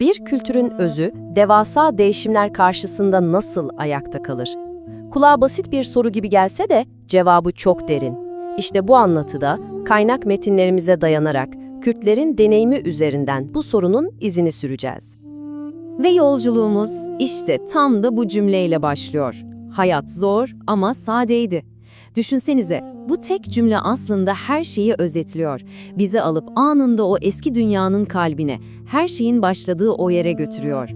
Bir kültürün özü, devasa değişimler karşısında nasıl ayakta kalır? Kulağa basit bir soru gibi gelse de cevabı çok derin. İşte bu anlatıda kaynak metinlerimize dayanarak Kürtlerin deneyimi üzerinden bu sorunun izini süreceğiz. Ve yolculuğumuz işte tam da bu cümleyle başlıyor. Hayat zor ama sadeydi. Düşünsenize, bu tek cümle aslında her şeyi özetliyor. Bizi alıp anında o eski dünyanın kalbine, her şeyin başladığı o yere götürüyor.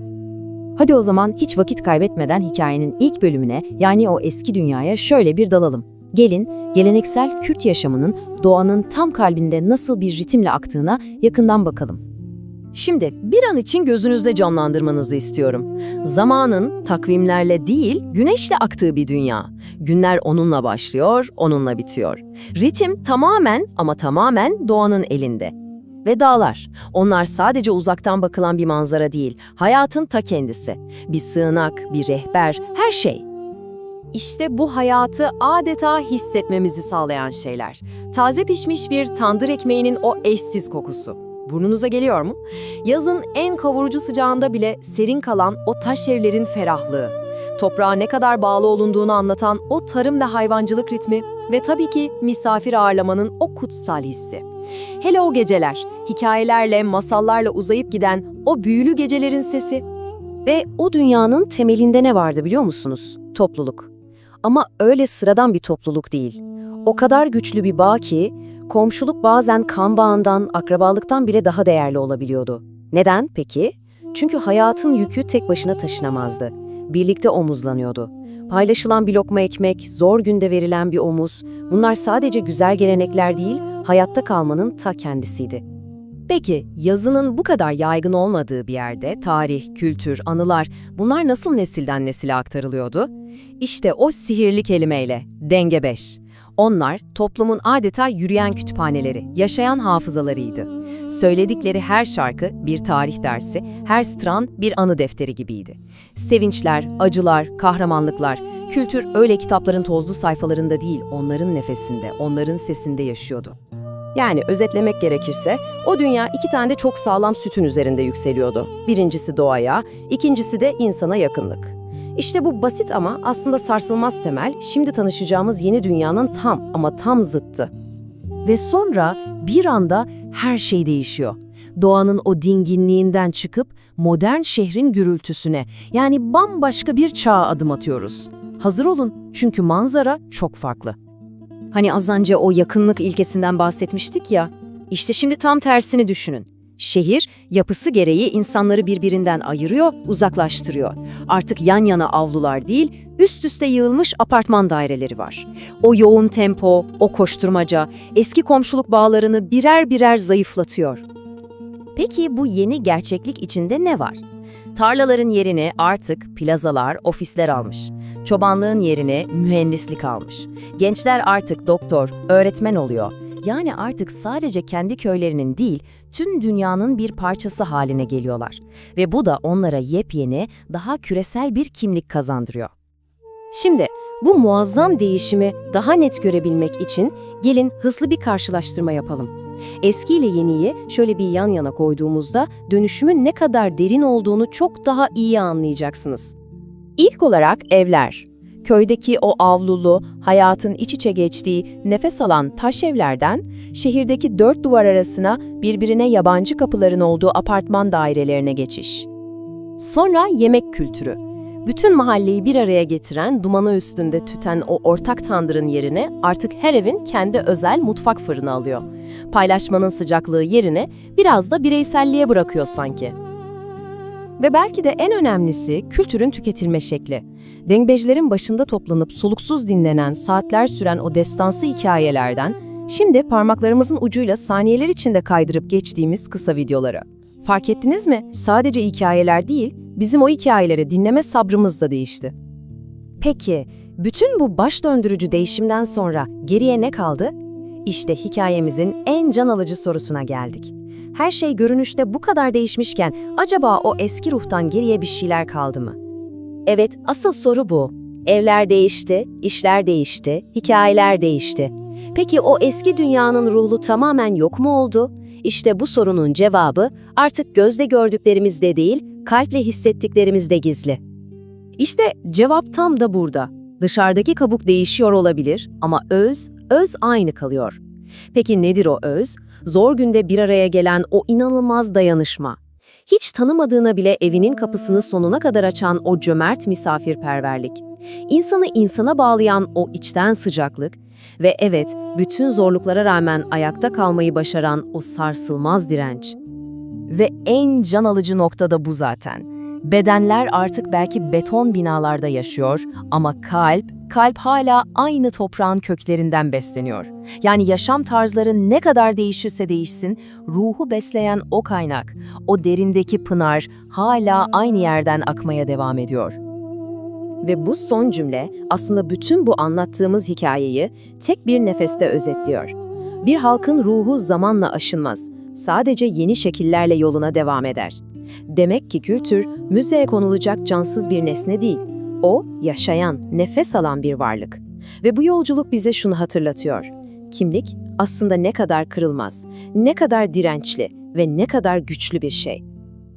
Hadi o zaman hiç vakit kaybetmeden hikayenin ilk bölümüne, yani o eski dünyaya şöyle bir dalalım. Gelin, geleneksel Kürt yaşamının doğanın tam kalbinde nasıl bir ritimle aktığına yakından bakalım. Şimdi bir an için gözünüzde canlandırmanızı istiyorum. Zamanın takvimlerle değil, güneşle aktığı bir dünya. Günler onunla başlıyor, onunla bitiyor. Ritim tamamen ama tamamen doğanın elinde. Ve dağlar, onlar sadece uzaktan bakılan bir manzara değil, hayatın ta kendisi. Bir sığınak, bir rehber, her şey. İşte bu hayatı adeta hissetmemizi sağlayan şeyler. Taze pişmiş bir tandır ekmeğinin o eşsiz kokusu. Burnunuza geliyor mu? Yazın en kavurucu sıcağında bile serin kalan o taş evlerin ferahlığı. Toprağa ne kadar bağlı olunduğunu anlatan o tarım ve hayvancılık ritmi ve tabii ki misafir ağırlamanın o kutsal hissi. Hele o geceler, hikayelerle, masallarla uzayıp giden o büyülü gecelerin sesi. Ve o dünyanın temelinde ne vardı biliyor musunuz? Topluluk. Ama öyle sıradan bir topluluk değil. O kadar güçlü bir bağ ki, komşuluk bazen kan bağından, akrabalıktan bile daha değerli olabiliyordu. Neden peki? Çünkü hayatın yükü tek başına taşınamazdı. Birlikte omuzlanıyordu. Paylaşılan bir lokma ekmek, zor günde verilen bir omuz, bunlar sadece güzel gelenekler değil, hayatta kalmanın ta kendisiydi. Peki, yazının bu kadar yaygın olmadığı bir yerde tarih, kültür, anılar, bunlar nasıl nesilden nesile aktarılıyordu? İşte o sihirli kelimeyle, denge 5. Onlar, toplumun adeta yürüyen kütüphaneleri, yaşayan hafızalarıydı. Söyledikleri her şarkı bir tarih dersi, her stran bir anı defteri gibiydi. Sevinçler, acılar, kahramanlıklar, kültür öyle kitapların tozlu sayfalarında değil, onların nefesinde, onların sesinde yaşıyordu. Yani özetlemek gerekirse, o dünya iki tane de çok sağlam sütun üzerinde yükseliyordu. Birincisi doğaya, ikincisi de insana yakınlık. İşte bu basit ama aslında sarsılmaz temel, şimdi tanışacağımız yeni dünyanın tam ama tam zıttı. Ve sonra bir anda her şey değişiyor. Doğanın o dinginliğinden çıkıp modern şehrin gürültüsüne, yani bambaşka bir çağa adım atıyoruz. Hazır olun, çünkü manzara çok farklı. Hani az önce o yakınlık ilkesinden bahsetmiştik ya, işte şimdi tam tersini düşünün. Şehir, yapısı gereği insanları birbirinden ayırıyor, uzaklaştırıyor. Artık yan yana avlular değil, üst üste yığılmış apartman daireleri var. O yoğun tempo, o koşturmaca, eski komşuluk bağlarını birer birer zayıflatıyor. Peki bu yeni gerçeklik içinde ne var? Tarlaların yerini artık plazalar, ofisler almış. Çobanlığın yerini mühendislik almış. Gençler artık doktor, öğretmen oluyor. Yani artık sadece kendi köylerinin değil, tüm dünyanın bir parçası haline geliyorlar. Ve bu da onlara yepyeni, daha küresel bir kimlik kazandırıyor. Şimdi bu muazzam değişimi daha net görebilmek için gelin hızlı bir karşılaştırma yapalım. Eski ile yeniyi şöyle bir yan yana koyduğumuzda dönüşümün ne kadar derin olduğunu çok daha iyi anlayacaksınız. İlk olarak evler. Köydeki o avlulu, hayatın iç içe geçtiği, nefes alan taş evlerden, şehirdeki dört duvar arasına birbirine yabancı kapıların olduğu apartman dairelerine geçiş. Sonra yemek kültürü. Bütün mahalleyi bir araya getiren, dumanı üstünde tüten o ortak tandırın yerine artık her evin kendi özel mutfak fırını alıyor. Paylaşmanın sıcaklığı yerine biraz da bireyselliğe bırakıyor sanki. Ve belki de en önemlisi kültürün tüketilme şekli. Dengbejlerin başında toplanıp soluksuz dinlenen, saatler süren o destansı hikayelerden, şimdi parmaklarımızın ucuyla saniyeler içinde kaydırıp geçtiğimiz kısa videoları. Fark ettiniz mi? Sadece hikayeler değil, bizim o hikayeleri dinleme sabrımız da değişti. Peki, bütün bu baş döndürücü değişimden sonra geriye ne kaldı? İşte hikayemizin en can alıcı sorusuna geldik. Her şey görünüşte bu kadar değişmişken acaba o eski ruhtan geriye bir şeyler kaldı mı? Evet, asıl soru bu. Evler değişti, işler değişti, hikayeler değişti. Peki o eski dünyanın ruhu tamamen yok mu oldu? İşte bu sorunun cevabı artık gözle gördüklerimizde değil, kalple hissettiklerimizde gizli. İşte cevap tam da burada. Dışarıdaki kabuk değişiyor olabilir ama öz aynı kalıyor. Peki nedir o öz? Zor günde bir araya gelen o inanılmaz dayanışma. Hiç tanımadığına bile evinin kapısını sonuna kadar açan o cömert misafirperverlik. İnsanı insana bağlayan o içten sıcaklık ve evet, bütün zorluklara rağmen ayakta kalmayı başaran o sarsılmaz direnç. Ve en can alıcı nokta da bu zaten. Bedenler artık belki beton binalarda yaşıyor ama kalp hala aynı toprağın köklerinden besleniyor. Yani yaşam tarzları ne kadar değişirse değişsin, ruhu besleyen o kaynak, o derindeki pınar hala aynı yerden akmaya devam ediyor. Ve bu son cümle aslında bütün bu anlattığımız hikayeyi tek bir nefeste özetliyor. Bir halkın ruhu zamanla aşınmaz, sadece yeni şekillerle yoluna devam eder. Demek ki kültür, müzeye konulacak cansız bir nesne değil. O, yaşayan, nefes alan bir varlık. Ve bu yolculuk bize şunu hatırlatıyor. Kimlik aslında ne kadar kırılmaz, ne kadar dirençli ve ne kadar güçlü bir şey.